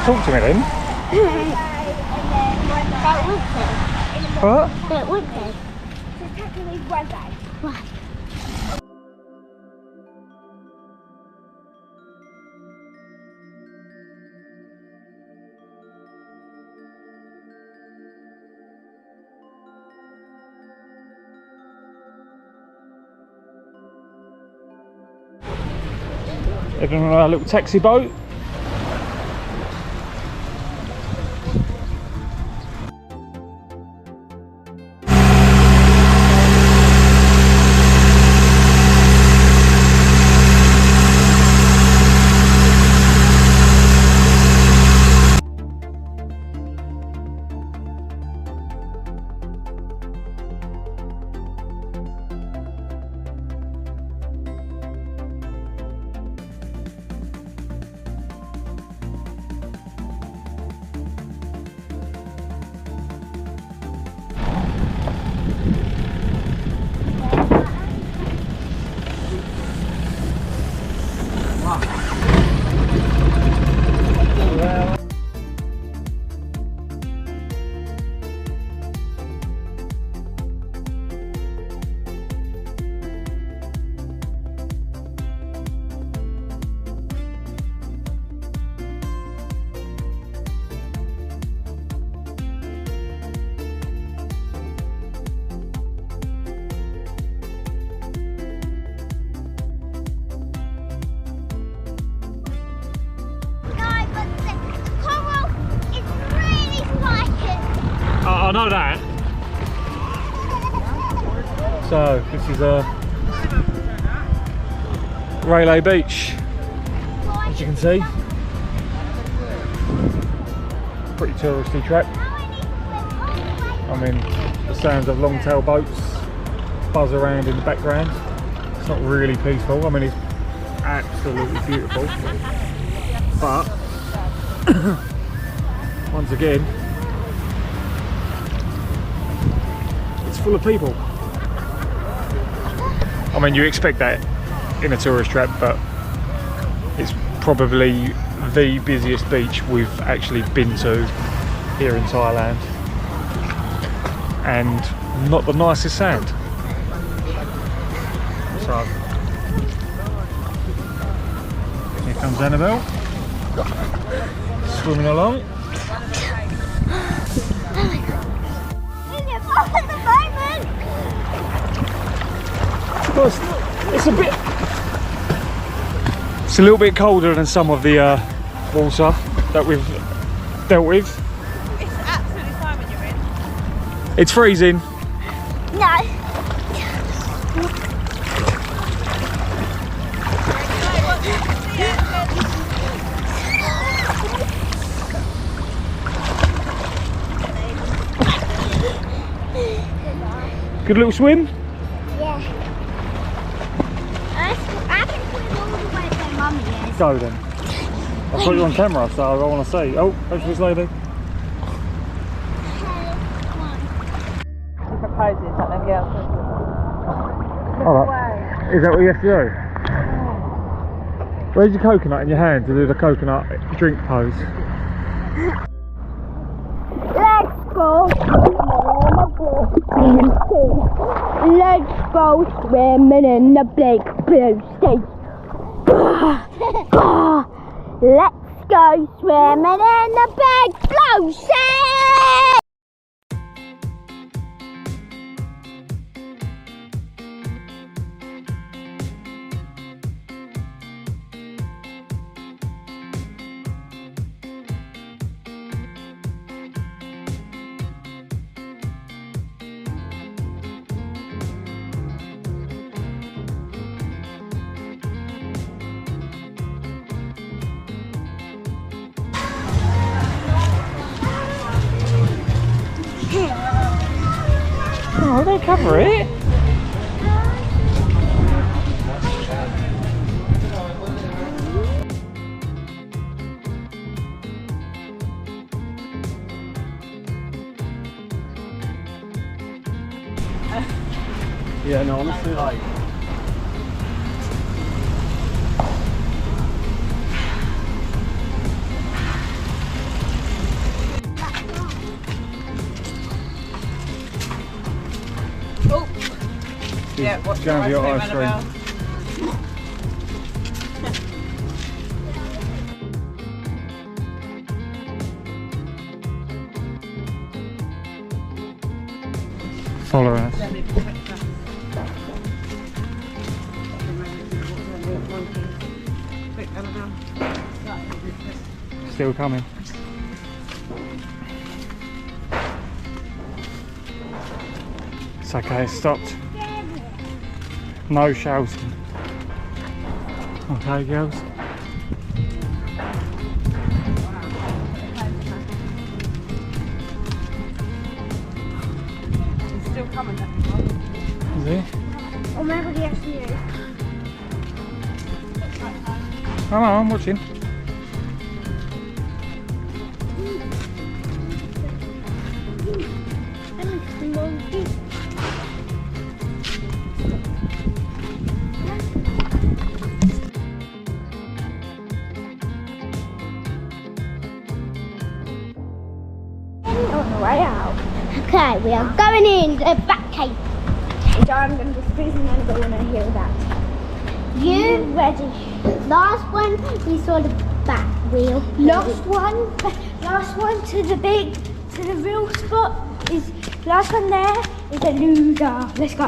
talk to me then. What? It would be. So technically one day. Right. Heading on our little taxi boat. I know that. So this is Railay Beach, as you can see. Pretty touristy track. I mean, the sounds of longtail boats buzz around in the background. It's not really peaceful. I mean, it's absolutely beautiful, but once again, full of people. I mean, you expect that in a tourist trap, but it's probably the busiest beach we've actually been to here in Thailand, and not the nicest sand. So here comes Annabelle swimming along. It's a little bit colder than some of the water that we've dealt with. It's absolutely fine when you're in. It's freezing. No. Good little swim. Go then. I've got you on camera, so I want to see. Oh, there's this lady. Different poses like them girls. Alright. Is that what you have to do? Where's your coconut in your hand to do the coconut drink pose? Let's go. Let's go swimming in the big blue sea. Let's go swimming in the big blue sea. Oh, they cover it. Yeah, no, honestly, like, Yeah, what's going for your cream, ice cream. Annabelle? Follow us. Quick, Annabelle. Still coming. It's okay, it stopped. No shouting. Okay, girls. It's still coming. Is he? Oh my god, yes, he is. Oh no, I'm watching. Monkey. On the way out. Okay, we are going in the back cave. So I'm going to be freezing and go when I hear that. You ready? Last one, we saw the back wheel. Last one to the real spot is, last one there is a loser. Let's go.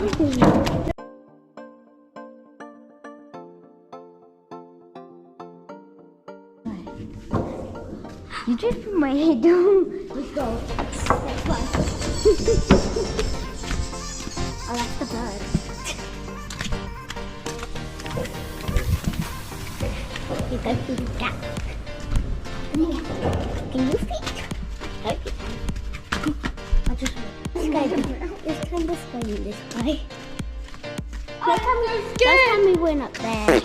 You just put my head down. Let's go. That's one. Oh, that's the bird. You go to the cat. Can you fit? I just let's come this way and this way. Last time we went up there.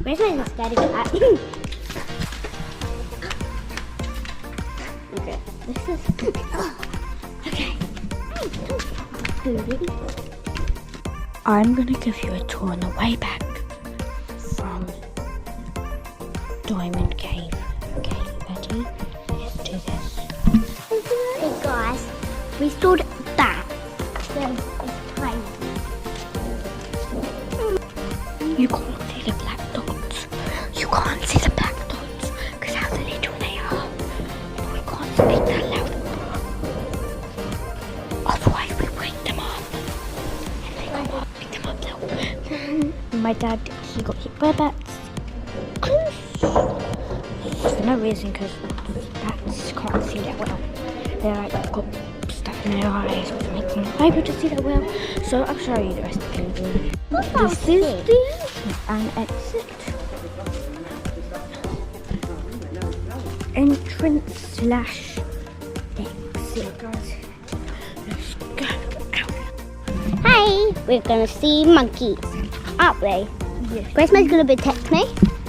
Where's my scary cat? Okay, this is okay. I'm gonna give you a tour on the way back from Diamond Cave. Okay, ready? Let's do this. Hey guys, we stood back. There's tiny. You can't see the black dots. You can't see the black dots because how little they are. We can't speak that loud. Otherwise we wake them up. And they go up, pick them up now. My dad, he got hit by bats. For no reason, because bats can't see that well. They're like got stuff in their eyes, which makes them not able to see that well. So I'll show you the rest of the video. This is an exit. Entrance slash exit. Let's go out. Hi, we're gonna see monkeys, aren't we? Yes. Gracema's gonna protect me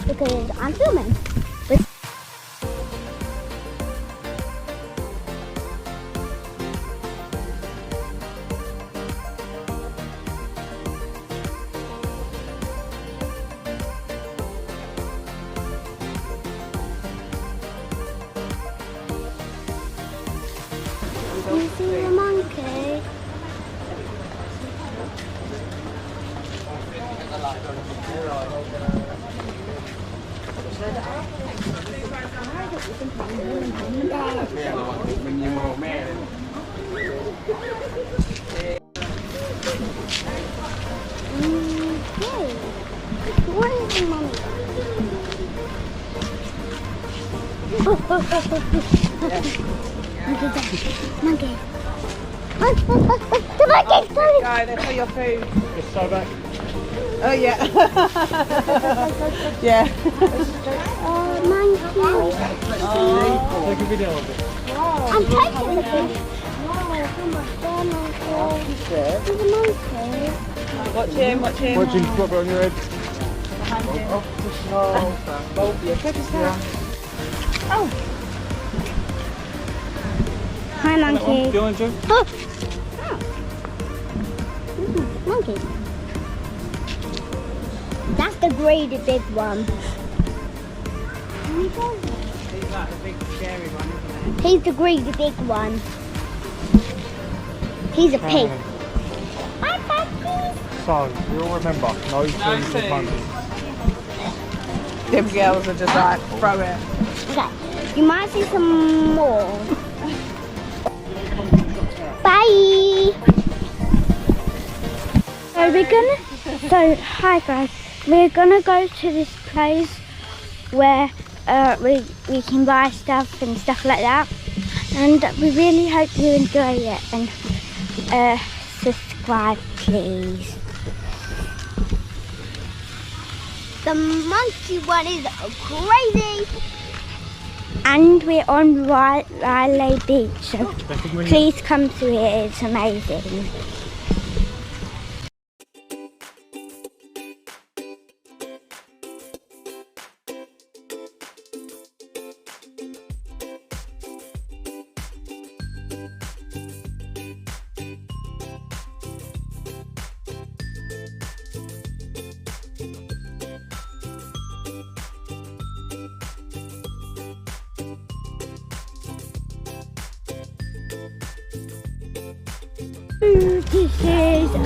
because I'm filming. You see the monkey? Where is the monkey? Monkey. The monkey's coming. Go, they're for your food. Just so back. Oh, yeah. Yeah. Oh, monkey. Take a video of it. I'm taking the fish. Wow, come on, monkey. There's a monkey. Watch him, watch him. Watching, drop it on your head. Oh. Hi, monkey. Do you want to? Oh. Monkey. That's the grade big one. He's like the big scary one, isn't He's the grade big one. He's a pig. Bye, puppies. So, you'll remember, no trees or punches. Them girls are just like, throw it. Okay, you might see some more. Bye. Hi guys. We're gonna go to this place where we can buy stuff and stuff like that. And we really hope you enjoy it. And subscribe, please. The monkey one is crazy. And we're on Railay Beach, so please come to it, it's amazing. This is, don't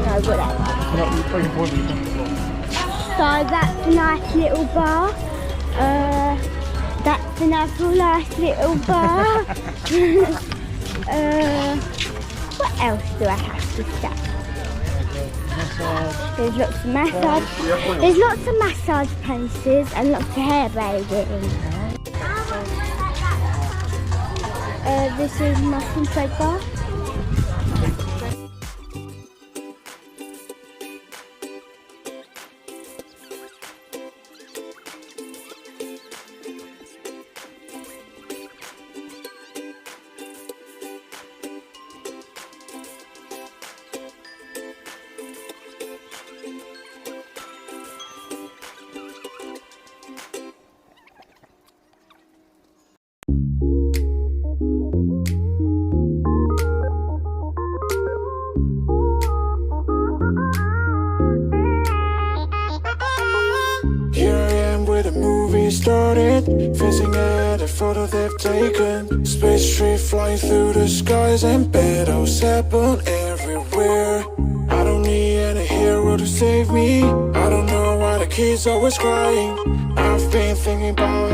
know what that is. So that's a nice little bar. That's another nice little bar. What else do I have to say? There's lots of massage. There's lots of massage places and lots of hair braiding. This is mushroom plate bar. Started facing at a photo they've taken. Space tree flying through the skies and battles happen everywhere. I don't need any hero to save me. I don't know why the kids always crying. I've been thinking about